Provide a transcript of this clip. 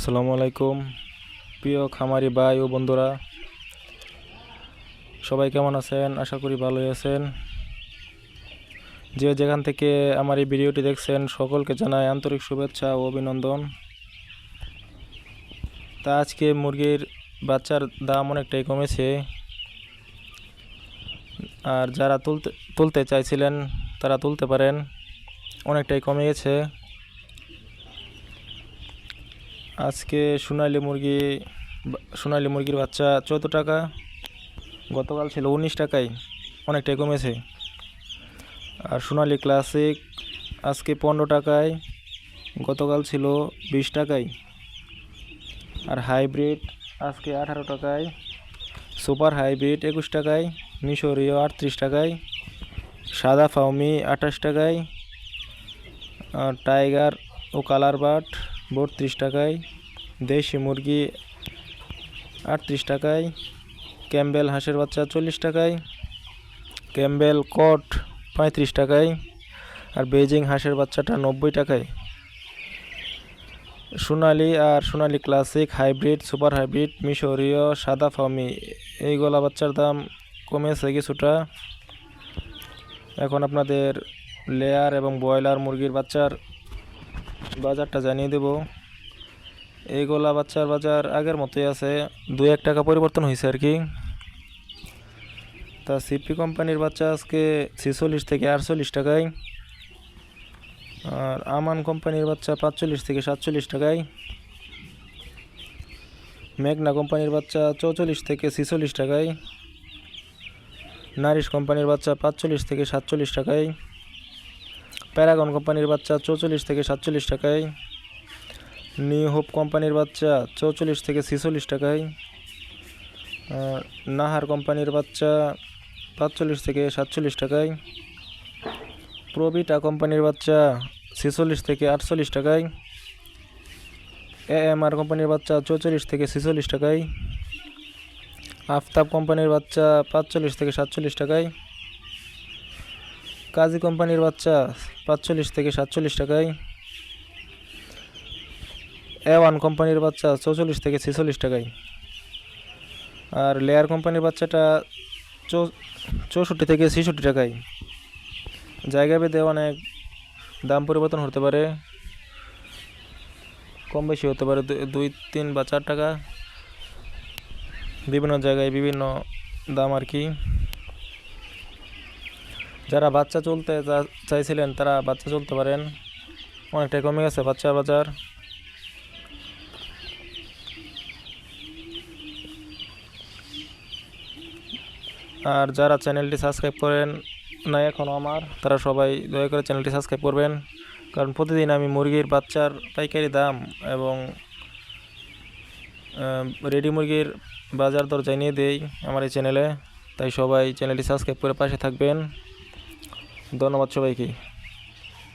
আসসালামু আলাইকুম প্রিয় খামারি ভাই ও বন্ধুরা, সবাই কেমন আছেন? আশা করি ভালোই আছেন। যে যেখান থেকে আমার এই ভিডিওটি দেখছেন সকলকে জানাই আন্তরিক শুভেচ্ছা ও অভিনন্দন। তা আজকে মুরগির বাচ্চার দাম অনেকটাই কমেছে, আর যারা তুলতে চাইছিলেন তারা তুলতে পারেন, অনেকটাই কমে গেছে। আজকে সোনালী মুরগির বাচ্চা 14 টাকা, গতকাল ছিল 19 টাকায়, অনেকটাই কমেছে। আর সোনালী ক্লাসিক আজকে 15 টাকায়, গতকাল ছিল 20 টাকায়। আর হাইব্রিড আজকে 18 টাকায়, সুপার হাইব্রিড 21 টাকায়, মিশরীয় 38 টাকায়, সাদা ফাউমি 28 টাকায়, আর টাইগার ও কালার বাট 32 টাকায়, দেশি মুরগি 38 টাকায়, ক্যাম্বেল হাঁসের বাচ্চা 40 টাকায়, ক্যাম্বেল কট 35 টাকায়, আর বেজিং হাঁসের বাচ্চাটা 90 টাকায়। সোনালী আর সোনালী ক্লাসিক, হাইব্রিড, সুপার হাইব্রিড, মিশরীয়, সাদা ফার্মি এইগুলা বাচ্চার দাম কমেছে কিছুটা। এখন আপনাদের লেয়ার এবং ব্রয়লার মুরগির বাচ্চার বাজারটা জানিয়ে দেব। এইগুলা বাচ্চার বাজার আগের মতোই আছে, 2-1 টাকা পরিবর্তন হয়েছে আর কি। তা সিপি কোম্পানির বাচ্চা আজকে 46 থেকে 48 টাকায়, আর আমান কোম্পানির বাচ্চা 45 থেকে 47 টাকায়, মেঘনা কোম্পানির বাচ্চা 44 থেকে 46 টাকায়, নারিশ কোম্পানির বাচ্চা 45 থেকে 47 টাকায়, প্যারাগন কোম্পানির বাচ্চা 44 থেকে 47 টাকায়, নিউ হোপ কোম্পানির বাচ্চা 44 থেকে 46 টাকায়, নাহার কোম্পানির বাচ্চা 45 থেকে 47 টাকায়, প্রবিটা কোম্পানির বাচ্চা 46 থেকে 48 টাকায়, এএমআর কোম্পানির বাচ্চা 44 থেকে 46 টাকায়, আফতাব কোম্পানির বাচ্চা 45 থেকে 47 টাকায়, কাজী কোম্পানির বাচ্চা 45 থেকে 47 টাকায়, A1 কোম্পানির বাচ্চা 44 থেকে 46 টাকায়, আর লেয়ার কোম্পানির বাচ্চাটা 64 থেকে 66 টাকায়। জায়গা ভেদে অনেক দাম পরিবর্তন হতে পারে, কম বেশি হতে পারে, 2, 3 বা 4 টাকা, বিভিন্ন জায়গায় বিভিন্ন দাম আর কি। যারা বাচ্চা চলতে চাইছিলেন তারা বাচ্চা চলতে পারেন, অনেকটাই কমে গেছে বাচ্চার বাজার। আর যারা চ্যানেলটি সাবস্ক্রাইব করেন না এখনও আমার, তারা সবাই দয়া করে চ্যানেলটি সাবস্ক্রাইব করবেন, কারণ প্রতিদিন আমি মুরগির বাচ্চার পাইকারি দাম এবং রেডি মুরগির বাজার দর জানিয়ে দেই আমার এই চ্যানেলে। তাই সবাই চ্যানেলটি সাবস্ক্রাইব করে পাশে থাকবেন। ধন্যবাদ সবাইকে।